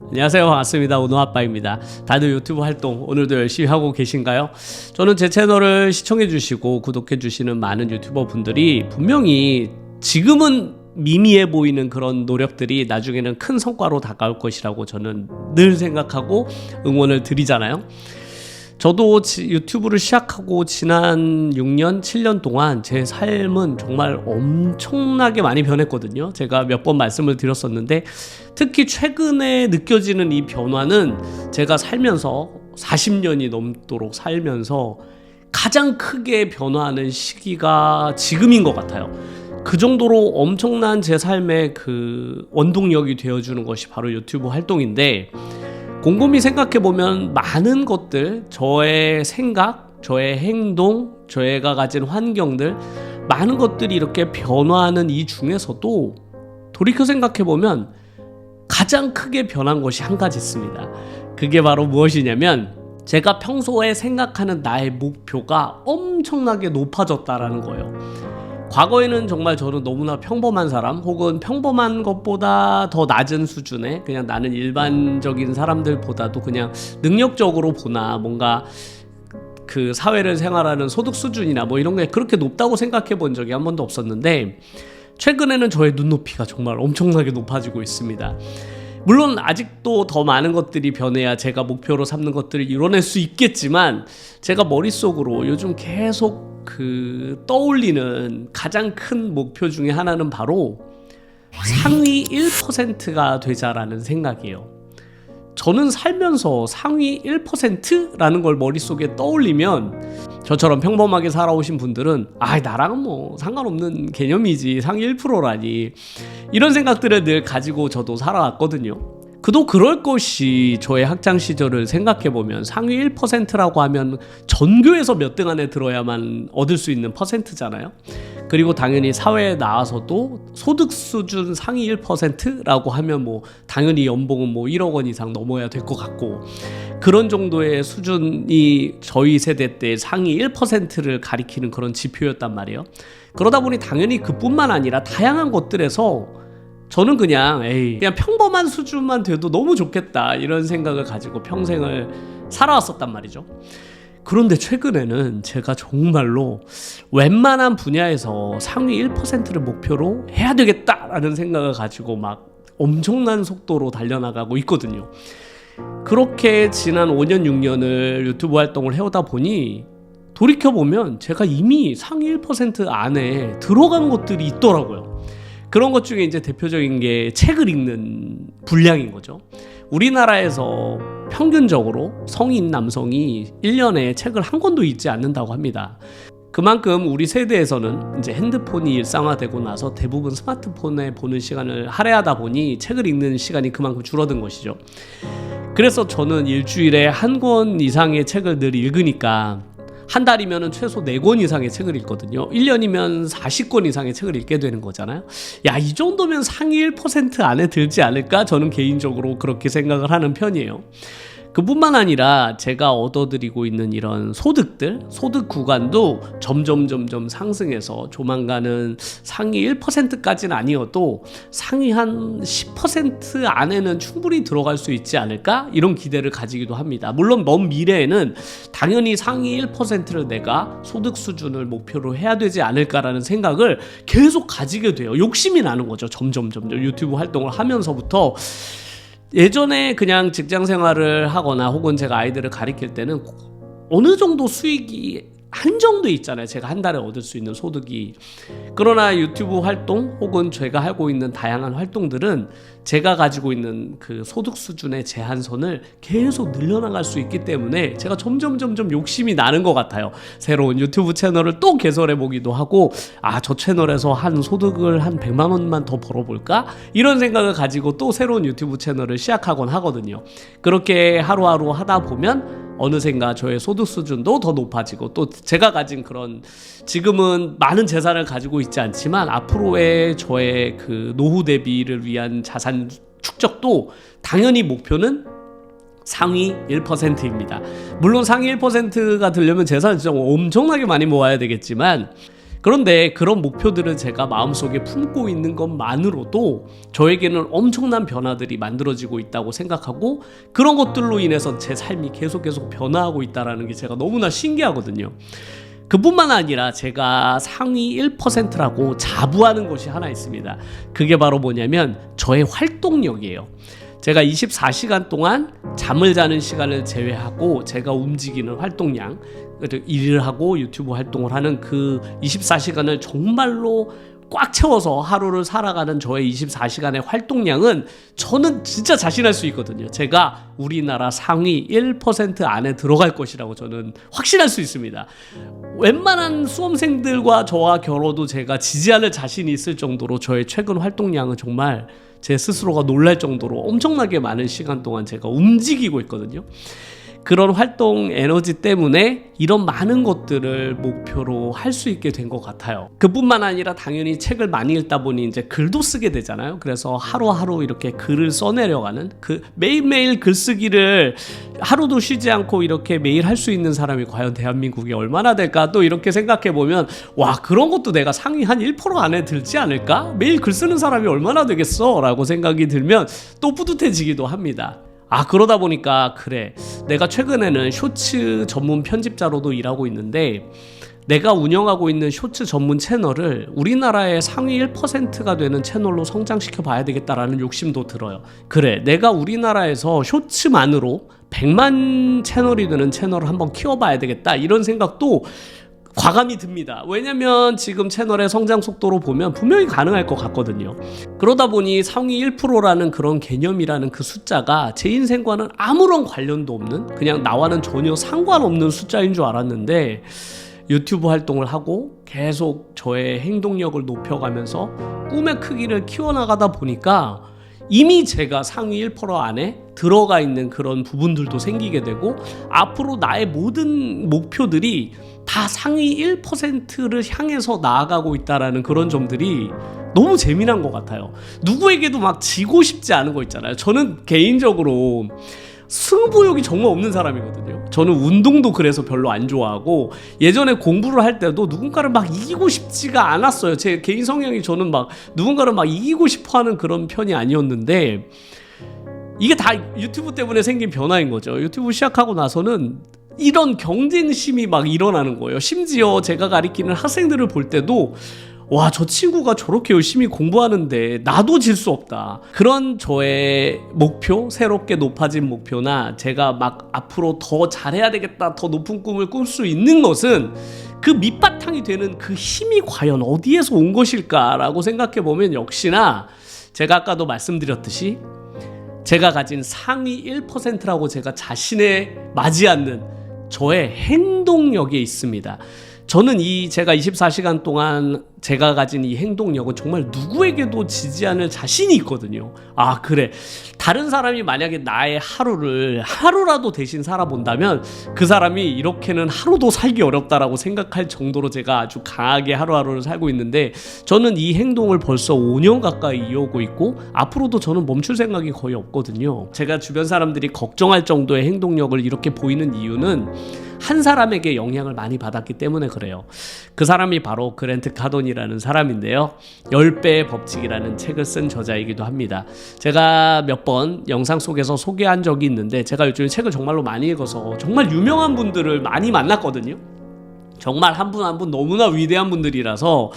안녕하세요, 반갑습니다. 오노아빠입니다. 다들 유튜브 활동 오늘도 열심히 하고 계신가요? 저는 제 채널을 시청해주시고 구독해주시는 많은 유튜버 분들이 분명히 지금은 미미해 보이는 그런 노력들이 나중에는 큰 성과로 다가올 것이라고 저는 늘 생각하고 응원을 드리잖아요. 저도 유튜브를 시작하고 지난 6년, 7년 동안 제 삶은 정말 엄청나게 많이 변했거든요. 제가 몇 번 말씀을 드렸었는데 특히 최근에 느껴지는 이 변화는 제가 살면서 40년이 넘도록 살면서 가장 크게 변화하는 시기가 지금인 것 같아요. 그 정도로 엄청난 제 삶의 그 원동력이 되어주는 것이 바로 유튜브 활동인데, 곰곰이 생각해보면 많은 것들, 저의 생각, 저의 행동, 저희가 가진 환경들, 많은 것들이 이렇게 변화하는 이 중에서도 돌이켜 생각해보면 가장 크게 변한 것이 한 가지 있습니다. 그게 바로 무엇이냐면 제가 평소에 생각하는 나의 목표가 엄청나게 높아졌다라는 거예요. 과거에는 정말 저는 너무나 평범한 사람, 혹은 평범한 것보다 더 낮은 수준의, 그냥 나는 일반적인 사람들보다도 그냥 능력적으로 보나 뭔가 그 사회를 생활하는 소득 수준이나 뭐 이런 게 그렇게 높다고 생각해 본 적이 한 번도 없었는데, 최근에는 저의 눈높이가 정말 엄청나게 높아지고 있습니다. 물론 아직도 더 많은 것들이 변해야 제가 목표로 삼는 것들을 이뤄낼 수 있겠지만, 제가 머릿속으로 요즘 계속 떠올리는 가장 큰 목표 중에 하나는 바로 상위 1%가 되자라는 생각이에요. 저는 살면서 상위 1%라는 걸 머릿속에 떠올리면, 저처럼 평범하게 살아오신 분들은 나랑은 뭐 상관없는 개념이지, 상위 1%라니, 이런 생각들을 늘 가지고 저도 살아왔거든요. 그도 그럴 것이 저의 학창 시절을 생각해보면 상위 1%라고 하면 전교에서 몇 등 안에 들어야만 얻을 수 있는 퍼센트잖아요. 그리고 당연히 사회에 나와서도 소득 수준 상위 1%라고 하면 뭐 당연히 연봉은 뭐 1억 원 이상 넘어야 될 것 같고, 그런 정도의 수준이 저희 세대 때 상위 1%를 가리키는 그런 지표였단 말이에요. 그러다 보니 당연히 그뿐만 아니라 다양한 것들에서 저는 그냥 평범한 수준만 돼도 너무 좋겠다, 이런 생각을 가지고 평생을 살아왔었단 말이죠. 그런데 최근에는 제가 정말로 웬만한 분야에서 상위 1%를 목표로 해야 되겠다라는 생각을 가지고 막 엄청난 속도로 달려나가고 있거든요. 그렇게 지난 5년, 6년을 유튜브 활동을 해오다 보니 돌이켜보면 제가 이미 상위 1% 안에 들어간 것들이 있더라고요. 그런 것 중에 이제 대표적인 게 책을 읽는 분량인 거죠. 우리나라에서 평균적으로 성인 남성이 1년에 책을 한 권도 읽지 않는다고 합니다. 그만큼 우리 세대에서는 이제 핸드폰이 일상화되고 나서 대부분 스마트폰에 보는 시간을 할애하다 보니 책을 읽는 시간이 그만큼 줄어든 것이죠. 그래서 저는 일주일에 한 권 이상의 책을 늘 읽으니까 한 달이면 최소 4권 이상의 책을 읽거든요. 1년이면 40권 이상의 책을 읽게 되는 거잖아요. 이 정도면 상위 1% 안에 들지 않을까? 저는 개인적으로 그렇게 생각을 하는 편이에요. 그뿐만 아니라 제가 얻어들이고 있는 이런 소득들, 소득 구간도 점점 상승해서 조만간은 상위 1%까지는 아니어도 상위 한 10% 안에는 충분히 들어갈 수 있지 않을까? 이런 기대를 가지기도 합니다. 물론 먼 미래에는 당연히 상위 1%를 내가 소득 수준을 목표로 해야 되지 않을까라는 생각을 계속 가지게 돼요. 욕심이 나는 거죠. 점점 유튜브 활동을 하면서부터. 예전에 그냥 직장 생활을 하거나 혹은 제가 아이들을 가르칠 때는 어느 정도 수익이 한정돼 있잖아요. 제가 한 달에 얻을 수 있는 소득이. 그러나 유튜브 활동 혹은 제가 하고 있는 다양한 활동들은 제가 가지고 있는 그 소득 수준의 제한선을 계속 늘려나갈 수 있기 때문에 제가 점점 욕심이 나는 것 같아요. 새로운 유튜브 채널을 또 개설해 보기도 하고, 저 채널에서 한 소득을 한 100만 원만 더 벌어볼까? 이런 생각을 가지고 또 새로운 유튜브 채널을 시작하곤 하거든요. 그렇게 하루하루 하다 보면 어느샌가 저의 소득 수준도 더 높아지고, 또 제가 가진 그런, 지금은 많은 재산을 가지고 있지 않지만 앞으로의 저의 그 노후 대비를 위한 자산 축적도 당연히 목표는 상위 1%입니다. 물론 상위 1%가 되려면 재산을 진짜 엄청나게 많이 모아야 되겠지만, 그런데 그런 목표들을 제가 마음속에 품고 있는 것만으로도 저에게는 엄청난 변화들이 만들어지고 있다고 생각하고, 그런 것들로 인해서 제 삶이 계속 변화하고 있다는 게 제가 너무나 신기하거든요. 그뿐만 아니라 제가 상위 1%라고 자부하는 것이 하나 있습니다. 그게 바로 뭐냐면 저의 활동력이에요. 제가 24시간 동안 잠을 자는 시간을 제외하고 제가 움직이는 활동량, 일을 하고 유튜브 활동을 하는 그 24시간을 정말로 꽉 채워서 하루를 살아가는 저의 24시간의 활동량은 저는 진짜 자신할 수 있거든요. 제가 우리나라 상위 1% 안에 들어갈 것이라고 저는 확신할 수 있습니다. 웬만한 수험생들과 저와 겨뤄도 제가 지지 않을 자신이 있을 정도로 저의 최근 활동량은 정말 제 스스로가 놀랄 정도로 엄청나게 많은 시간 동안 제가 움직이고 있거든요. 그런 활동 에너지 때문에 이런 많은 것들을 목표로 할 수 있게 된 것 같아요. 그뿐만 아니라 당연히 책을 많이 읽다 보니 이제 글도 쓰게 되잖아요. 그래서 하루하루 이렇게 글을 써내려가는, 그 매일매일 글쓰기를 하루도 쉬지 않고 이렇게 매일 할 수 있는 사람이 과연 대한민국에 얼마나 될까, 또 이렇게 생각해 보면 와, 그런 것도 내가 상위 한 1% 안에 들지 않을까? 매일 글 쓰는 사람이 얼마나 되겠어? 라고 생각이 들면 또 뿌듯해지기도 합니다. 그러다 보니까 그래, 내가 최근에는 쇼츠 전문 편집자로도 일하고 있는데 내가 운영하고 있는 쇼츠 전문 채널을 우리나라의 상위 1%가 되는 채널로 성장시켜 봐야 되겠다라는 욕심도 들어요. 그래, 내가 우리나라에서 쇼츠만으로 100만 채널이 되는 채널을 한번 키워봐야 되겠다, 이런 생각도 과감히 듭니다. 왜냐면 지금 채널의 성장 속도로 보면 분명히 가능할 것 같거든요. 그러다 보니 상위 1%라는 그런 개념이라는 그 숫자가 제 인생과는 아무런 관련도 없는, 그냥 나와는 전혀 상관없는 숫자인 줄 알았는데, 유튜브 활동을 하고 계속 저의 행동력을 높여가면서 꿈의 크기를 키워나가다 보니까 이미 제가 상위 1% 안에 들어가 있는 그런 부분들도 생기게 되고, 앞으로 나의 모든 목표들이 다 상위 1%를 향해서 나아가고 있다라는 그런 점들이 너무 재미난 것 같아요. 누구에게도 막 지고 싶지 않은 거 있잖아요. 저는 개인적으로 승부욕이 정말 없는 사람이거든요. 저는 운동도 그래서 별로 안 좋아하고, 예전에 공부를 할 때도 누군가를 막 이기고 싶지가 않았어요. 제 개인 성향이 저는 막 누군가를 막 이기고 싶어 하는 그런 편이 아니었는데, 이게 다 유튜브 때문에 생긴 변화인 거죠. 유튜브 시작하고 나서는 이런 경쟁심이 막 일어나는 거예요. 심지어 제가 가리키는 학생들을 볼 때도 와, 저 친구가 저렇게 열심히 공부하는데 나도 질 수 없다. 그런 저의 목표, 새롭게 높아진 목표나 제가 막 앞으로 더 잘해야 되겠다, 더 높은 꿈을 꿀 수 있는 것은 그 밑바탕이 되는 그 힘이 과연 어디에서 온 것일까라고 생각해 보면 역시나 제가 아까도 말씀드렸듯이 제가 가진 상위 1%라고 제가 자신에 맞지 않는 저의 행동력에 있습니다. 저는 제가 24시간 동안 제가 가진 이 행동력은 정말 누구에게도 지지 않을 자신이 있거든요. 그래, 다른 사람이 만약에 나의 하루를 하루라도 대신 살아본다면 그 사람이 이렇게는 하루도 살기 어렵다라고 생각할 정도로 제가 아주 강하게 하루하루를 살고 있는데, 저는 이 행동을 벌써 5년 가까이 이어오고 있고 앞으로도 저는 멈출 생각이 거의 없거든요. 제가 주변 사람들이 걱정할 정도의 행동력을 이렇게 보이는 이유는 한 사람에게 영향을 많이 받았기 때문에 그래요. 그 사람이 바로 그랜트 카돈이라는 사람인데요. 10배의 법칙이라는 책을 쓴 저자이기도 합니다. 제가 몇 번 영상 속에서 소개한 적이 있는데, 제가 요즘에 책을 정말로 많이 읽어서 정말 유명한 분들을 많이 만났거든요. 정말 한 분 한 분 너무나 위대한 분들이라서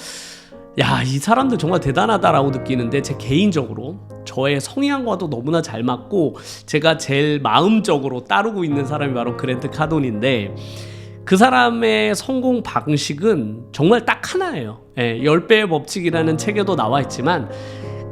야, 이 사람들 정말 대단하다라고 느끼는데, 제 개인적으로 저의 성향과도 너무나 잘 맞고 제가 제일 마음적으로 따르고 있는 사람이 바로 그랜트 카돈인데, 그 사람의 성공 방식은 정말 딱 하나예요. 10배의 법칙이라는 책에도 나와 있지만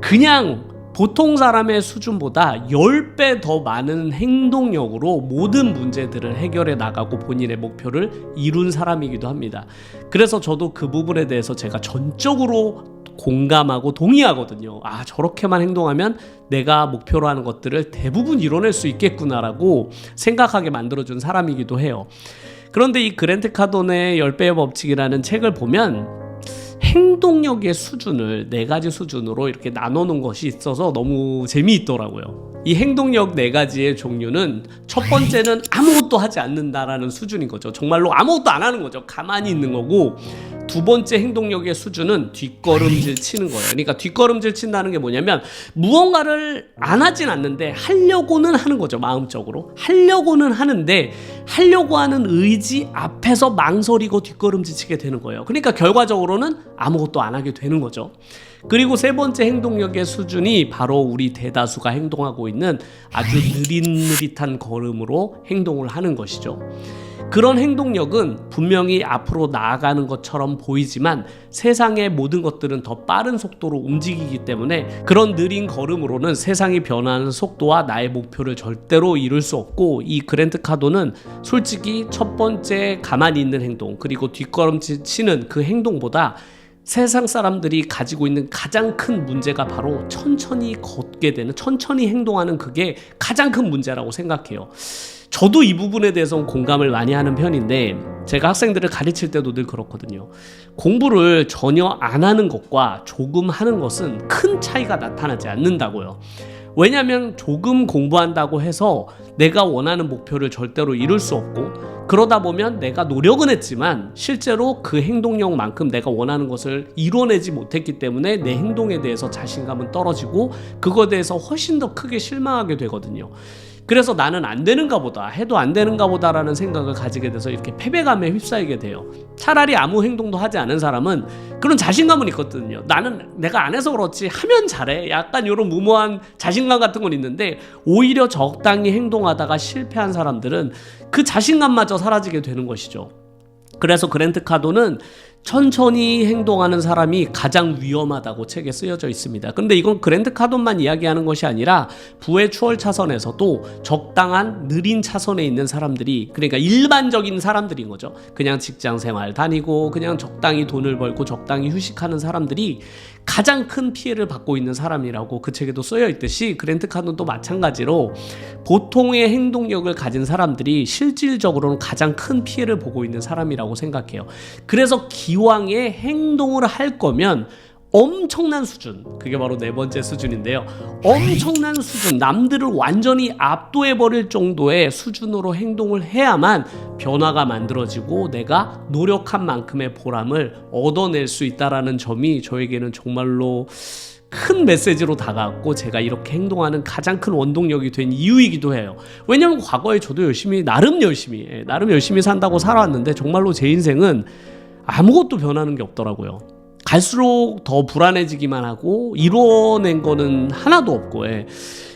그냥 보통 사람의 수준보다 10배 더 많은 행동력으로 모든 문제들을 해결해 나가고 본인의 목표를 이룬 사람이기도 합니다. 그래서 저도 그 부분에 대해서 제가 전적으로 공감하고 동의하거든요. 저렇게만 행동하면 내가 목표로 하는 것들을 대부분 이뤄낼 수 있겠구나라고 생각하게 만들어준 사람이기도 해요. 그런데 이 그랜트 카돈의 10배의 법칙이라는 책을 보면 행동력의 수준을 4가지 수준으로 이렇게 나눠놓은 것이 있어서 너무 재미있더라고요. 이 행동력 4가지의 종류는, 첫 번째는 아무것도 하지 않는다라는 수준인 거죠. 정말로 아무것도 안 하는 거죠. 가만히 있는 거고, 두 번째 행동력의 수준은 뒷걸음질 치는 거예요. 그러니까 뒷걸음질 친다는 게 뭐냐면 무언가를 안 하진 않는데 하려고는 하는 거죠. 마음적으로 하려고는 하는데 하려고 하는 의지 앞에서 망설이고 뒷걸음질 치게 되는 거예요. 그러니까 결과적으로는 아무것도 안 하게 되는 거죠. 그리고 세 번째 행동력의 수준이 바로 우리 대다수가 행동하고 있는 아주 느릿느릿한 걸음으로 행동을 하는 것이죠. 그런 행동력은 분명히 앞으로 나아가는 것처럼 보이지만 세상의 모든 것들은 더 빠른 속도로 움직이기 때문에 그런 느린 걸음으로는 세상이 변하는 속도와 나의 목표를 절대로 이룰 수 없고, 이 그랜트 카도는 솔직히 첫 번째 가만히 있는 행동 그리고 뒷걸음질 치는 그 행동보다 세상 사람들이 가지고 있는 가장 큰 문제가 바로 천천히 걷게 되는, 천천히 행동하는 그게 가장 큰 문제라고 생각해요. 저도 이 부분에 대해서 공감을 많이 하는 편인데 제가 학생들을 가르칠 때도 늘 그렇거든요. 공부를 전혀 안 하는 것과 조금 하는 것은 큰 차이가 나타나지 않는다고요. 왜냐하면 조금 공부한다고 해서 내가 원하는 목표를 절대로 이룰 수 없고, 그러다 보면 내가 노력은 했지만 실제로 그 행동력만큼 내가 원하는 것을 이뤄내지 못했기 때문에 내 행동에 대해서 자신감은 떨어지고 그거에 대해서 훨씬 더 크게 실망하게 되거든요. 그래서 나는 안 되는가 보다, 해도 안 되는가 보다라는 생각을 가지게 돼서 이렇게 패배감에 휩싸이게 돼요. 차라리 아무 행동도 하지 않은 사람은 그런 자신감은 있거든요. 나는 내가 안 해서 그렇지 하면 잘해, 약간 이런 무모한 자신감 같은 건 있는데, 오히려 적당히 행동하다가 실패한 사람들은 그 자신감마저 사라지게 되는 것이죠. 그래서 그랜트 카도는 천천히 행동하는 사람이 가장 위험하다고 책에 쓰여져 있습니다. 그런데 이건 그랜트 카도만 이야기하는 것이 아니라 부의 추월 차선에서도 적당한 느린 차선에 있는 사람들이, 그러니까 일반적인 사람들인 거죠. 그냥 직장 생활 다니고 그냥 적당히 돈을 벌고 적당히 휴식하는 사람들이 가장 큰 피해를 받고 있는 사람이라고 그 책에도 쓰여 있듯이, 그랜트 카도도 마찬가지로 보통의 행동력을 가진 사람들이 실질적으로는 가장 큰 피해를 보고 있는 사람이라고 생각해요. 그래서 기왕에 행동을 할 거면 엄청난 수준, 그게 바로 네 번째 수준인데요. 엄청난 수준, 남들을 완전히 압도해버릴 정도의 수준으로 행동을 해야만 변화가 만들어지고 내가 노력한 만큼의 보람을 얻어낼 수 있다는 점이 저에게는 정말로 큰 메시지로 다가왔고, 제가 이렇게 행동하는 가장 큰 원동력이 된 이유이기도 해요. 왜냐면 과거에 저도 나름 열심히 산다고 살아왔는데 정말로 제 인생은 아무것도 변하는 게 없더라고요. 갈수록 더 불안해지기만 하고 이뤄낸 거는 하나도 없고,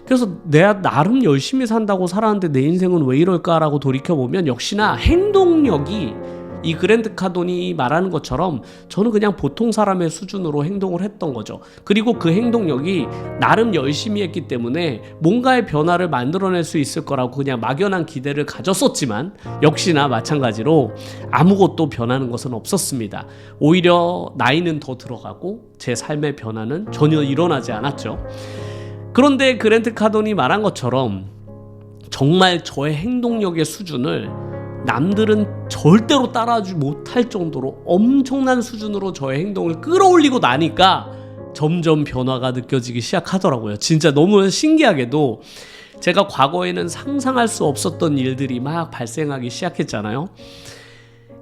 그래서 내가 나름 열심히 산다고 살았는데 내 인생은 왜 이럴까라고 돌이켜보면 역시나 행동력이 이 그랜트 카돈이 말하는 것처럼 저는 그냥 보통 사람의 수준으로 행동을 했던 거죠. 그리고 그 행동력이 나름 열심히 했기 때문에 뭔가의 변화를 만들어낼 수 있을 거라고 그냥 막연한 기대를 가졌었지만 역시나 마찬가지로 아무것도 변하는 것은 없었습니다. 오히려 나이는 더 들어가고 제 삶의 변화는 전혀 일어나지 않았죠. 그런데 그랜트 카돈이 말한 것처럼 정말 저의 행동력의 수준을 남들은 절대로 따라하지 못할 정도로 엄청난 수준으로 저의 행동을 끌어올리고 나니까 점점 변화가 느껴지기 시작하더라고요. 진짜 너무 신기하게도 제가 과거에는 상상할 수 없었던 일들이 막 발생하기 시작했잖아요.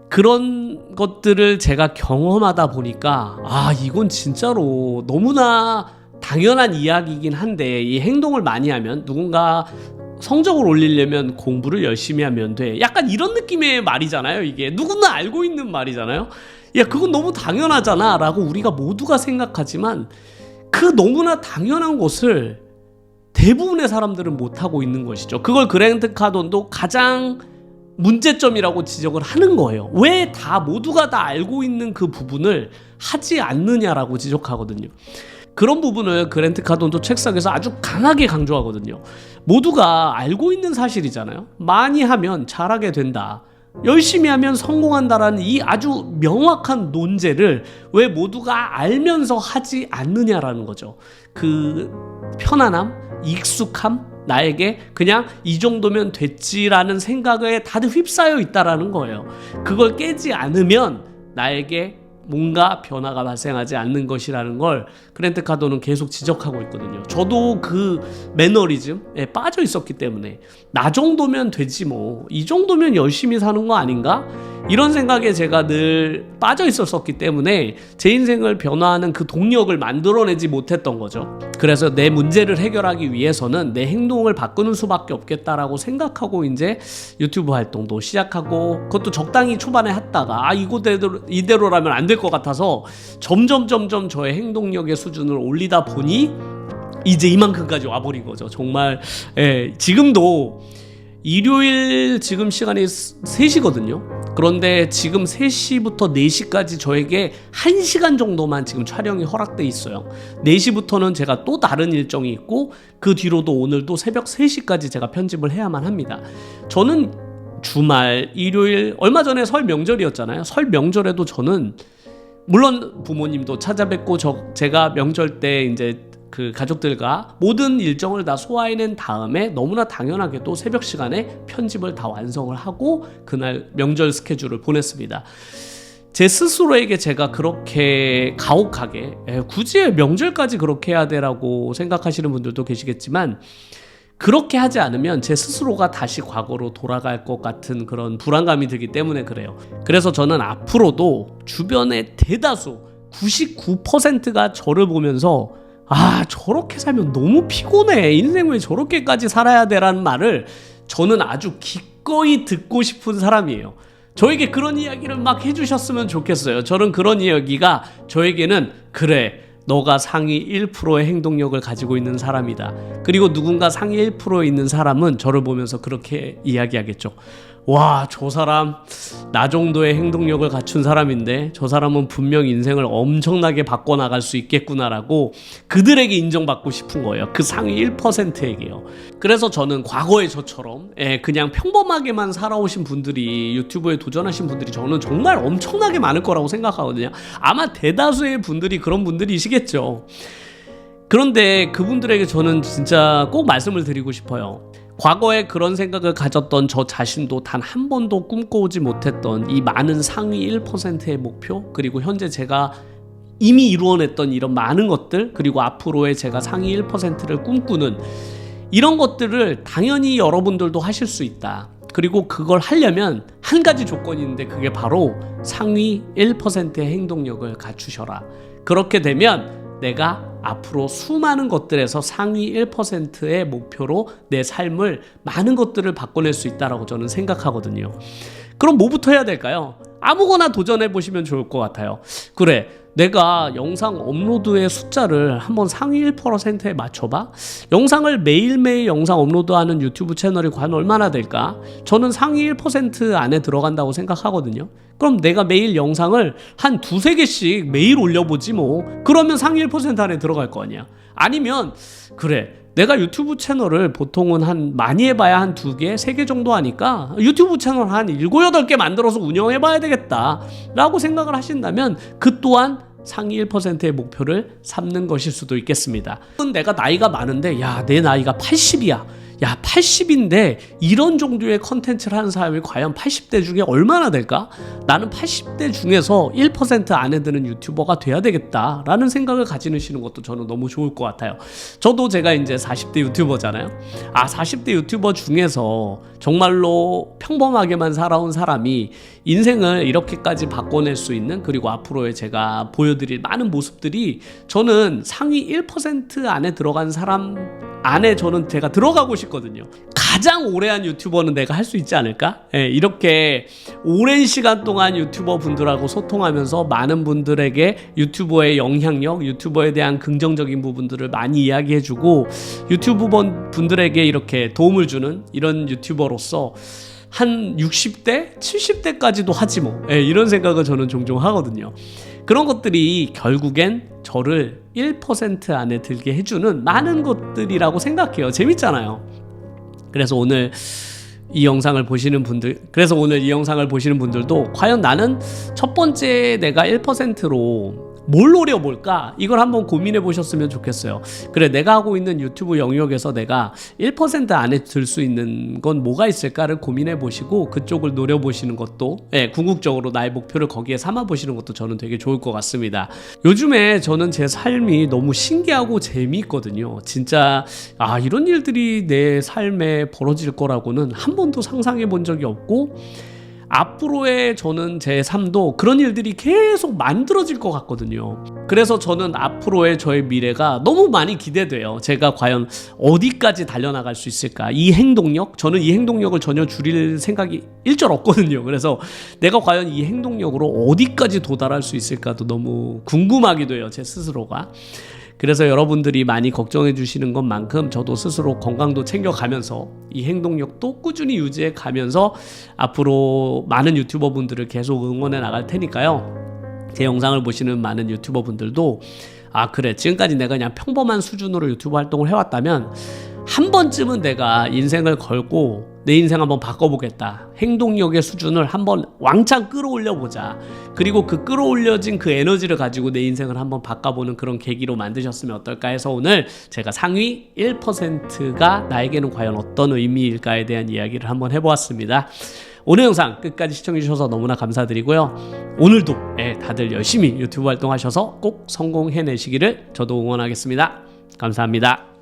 그런 것들을 제가 경험하다 보니까 이건 진짜로 너무나 당연한 이야기이긴 한데, 이 행동을 많이 하면 누군가 성적을 올리려면 공부를 열심히 하면 돼, 약간 이런 느낌의 말이잖아요. 이게 누구나 알고 있는 말이잖아요. 야, 그건 너무 당연하잖아 라고 우리가 모두가 생각하지만 그 너무나 당연한 것을 대부분의 사람들은 못하고 있는 것이죠. 그걸 그랜트 카돈도 가장 문제점이라고 지적을 하는 거예요. 왜 모두가 다 알고 있는 그 부분을 하지 않느냐라고 지적하거든요. 그런 부분을 그랜트 카돈도 책상에서 아주 강하게 강조하거든요. 모두가 알고 있는 사실이잖아요. 많이 하면 잘하게 된다, 열심히 하면 성공한다라는 이 아주 명확한 논제를 왜 모두가 알면서 하지 않느냐라는 거죠. 그 편안함, 익숙함, 나에게 그냥 이 정도면 됐지라는 생각에 다들 휩싸여 있다라는 거예요. 그걸 깨지 않으면 나에게 뭔가 변화가 발생하지 않는 것이라는 걸 그랜트 카돈은 계속 지적하고 있거든요. 저도 그 매너리즘에 빠져 있었기 때문에 나 정도면 되지 뭐, 이 정도면 열심히 사는 거 아닌가? 이런 생각에 제가 늘 빠져 있었기 때문에 제 인생을 변화하는 그 동력을 만들어내지 못했던 거죠. 그래서 내 문제를 해결하기 위해서는 내 행동을 바꾸는 수밖에 없겠다라고 생각하고 이제 유튜브 활동도 시작하고, 그것도 적당히 초반에 했다가 이대로라면 안 될 것 같아서 점점 저의 행동력의 수준을 올리다 보니 이제 이만큼까지 와버린 거죠. 정말 지금도 일요일 지금 시간이 3시거든요. 그런데 지금 3시부터 4시까지 저에게 1시간 정도만 지금 촬영이 허락돼 있어요. 4시부터는 제가 또 다른 일정이 있고, 그 뒤로도 오늘도 새벽 3시까지 제가 편집을 해야만 합니다. 저는 주말, 일요일, 얼마 전에 설 명절이었잖아요. 설 명절에도 저는 물론 부모님도 찾아뵙고 제가 명절 때 이제 그 가족들과 모든 일정을 다 소화해낸 다음에 너무나 당연하게도 새벽 시간에 편집을 다 완성을 하고 그날 명절 스케줄을 보냈습니다. 제 스스로에게 제가 그렇게 가혹하게 굳이 명절까지 그렇게 해야 되라고 생각하시는 분들도 계시겠지만, 그렇게 하지 않으면 제 스스로가 다시 과거로 돌아갈 것 같은 그런 불안감이 들기 때문에 그래요. 그래서 저는 앞으로도 주변의 대다수 99%가 저를 보면서 저렇게 살면 너무 피곤해, 인생 왜 저렇게까지 살아야 돼라는 말을 저는 아주 기꺼이 듣고 싶은 사람이에요. 저에게 그런 이야기를 막 해주셨으면 좋겠어요. 저는 그런 이야기가 저에게는, 그래, 너가 상위 1%의 행동력을 가지고 있는 사람이다. 그리고 누군가 상위 1%에 있는 사람은 저를 보면서 그렇게 이야기하겠죠. 와, 저 사람 나 정도의 행동력을 갖춘 사람인데 저 사람은 분명 인생을 엄청나게 바꿔나갈 수 있겠구나라고 그들에게 인정받고 싶은 거예요. 그 상위 1%에게요. 그래서 저는 과거의 저처럼 그냥 평범하게만 살아오신 분들이, 유튜브에 도전하신 분들이 저는 정말 엄청나게 많을 거라고 생각하거든요. 아마 대다수의 분들이 그런 분들이시겠죠. 그런데 그분들에게 저는 진짜 꼭 말씀을 드리고 싶어요. 과거에 그런 생각을 가졌던 저 자신도 단 한 번도 꿈꿔오지 못했던 이 많은 상위 1%의 목표, 그리고 현재 제가 이미 이루어냈던 이런 많은 것들, 그리고 앞으로의 제가 상위 1%를 꿈꾸는 이런 것들을 당연히 여러분들도 하실 수 있다. 그리고 그걸 하려면 한 가지 조건이 있는데, 그게 바로 상위 1%의 행동력을 갖추셔라. 그렇게 되면 내가 앞으로 수많은 것들에서 상위 1%의 목표로 내 삶을, 많은 것들을 바꿔낼 수 있다고 저는 생각하거든요. 그럼 뭐부터 해야 될까요? 아무거나 도전해 보시면 좋을 것 같아요. 그래, 내가 영상 업로드의 숫자를 한번 상위 1%에 맞춰봐? 영상을 매일매일 영상 업로드하는 유튜브 채널이 과연 얼마나 될까? 저는 상위 1% 안에 들어간다고 생각하거든요. 그럼 내가 매일 영상을 한 2-3개씩 매일 올려보지 뭐. 그러면 상위 1% 안에 들어갈 거 아니야. 아니면 그래, 내가 유튜브 채널을 보통은 많이 해봐야 한 2개, 3개 정도 하니까 유튜브 채널 한 7, 8개 만들어서 운영해봐야 되겠다 라고 생각을 하신다면, 그 또한 상위 1%의 목표를 삼는 것일 수도 있겠습니다. 내가 나이가 많은데, 야, 내 나이가 80이야. 야, 80인데 이런 정도의 컨텐츠를 하는 사람이 과연 80대 중에 얼마나 될까? 나는 80대 중에서 1% 안에 드는 유튜버가 돼야 되겠다라는 생각을 가지시는 것도 저는 너무 좋을 것 같아요. 저도 제가 이제 40대 유튜버잖아요. 40대 유튜버 중에서 정말로 평범하게만 살아온 사람이 인생을 이렇게까지 바꿔낼 수 있는, 그리고 앞으로의 제가 보여드릴 많은 모습들이, 저는 상위 1% 안에 들어간 사람 안에 저는 제가 들어가고 싶거든요. 가장 오래 한 유튜버는 내가 할 수 있지 않을까? 이렇게 오랜 시간 동안 유튜버 분들하고 소통하면서 많은 분들에게 유튜버의 영향력, 유튜버에 대한 긍정적인 부분들을 많이 이야기해주고, 유튜브 분들에게 이렇게 도움을 주는 이런 유튜버로서 한 60대, 70대까지도 하지 뭐. 이런 생각을 저는 종종 하거든요. 그런 것들이 결국엔 저를 1% 안에 들게 해주는 많은 것들이라고 생각해요. 재밌잖아요. 그래서 오늘 이 영상을 보시는 분들도 과연 나는 첫 번째 내가 1%로 뭘 노려볼까? 이걸 한번 고민해 보셨으면 좋겠어요. 그래, 내가 하고 있는 유튜브 영역에서 내가 1% 안에 들 수 있는 건 뭐가 있을까를 고민해 보시고 그쪽을 노려보시는 것도, 궁극적으로 나의 목표를 거기에 삼아 보시는 것도 저는 되게 좋을 것 같습니다. 요즘에 저는 제 삶이 너무 신기하고 재미있거든요. 진짜 이런 일들이 내 삶에 벌어질 거라고는 한 번도 상상해 본 적이 없고, 앞으로의 저는 제 삶도 그런 일들이 계속 만들어질 것 같거든요. 그래서 저는 앞으로의 저의 미래가 너무 많이 기대돼요. 제가 과연 어디까지 달려나갈 수 있을까? 이 행동력? 저는 이 행동력을 전혀 줄일 생각이 일절 없거든요. 그래서 내가 과연 이 행동력으로 어디까지 도달할 수 있을까도 너무 궁금하기도 해요. 제 스스로가. 그래서 여러분들이 많이 걱정해 주시는 것만큼 저도 스스로 건강도 챙겨가면서 이 행동력도 꾸준히 유지해 가면서 앞으로 많은 유튜버 분들을 계속 응원해 나갈 테니까요. 제 영상을 보시는 많은 유튜버 분들도 아 그래 지금까지 내가 그냥 평범한 수준으로 유튜브 활동을 해왔다면 한 번쯤은 내가 인생을 걸고 내 인생 한번 바꿔보겠다. 행동력의 수준을 한번 왕창 끌어올려보자. 그리고 그 끌어올려진 그 에너지를 가지고 내 인생을 한번 바꿔보는 그런 계기로 만드셨으면 어떨까 해서 오늘 제가 상위 1%가 나에게는 과연 어떤 의미일까에 대한 이야기를 한번 해보았습니다. 오늘 영상 끝까지 시청해주셔서 너무나 감사드리고요. 오늘도 다들 열심히 유튜브 활동하셔서 꼭 성공해내시기를 저도 응원하겠습니다. 감사합니다.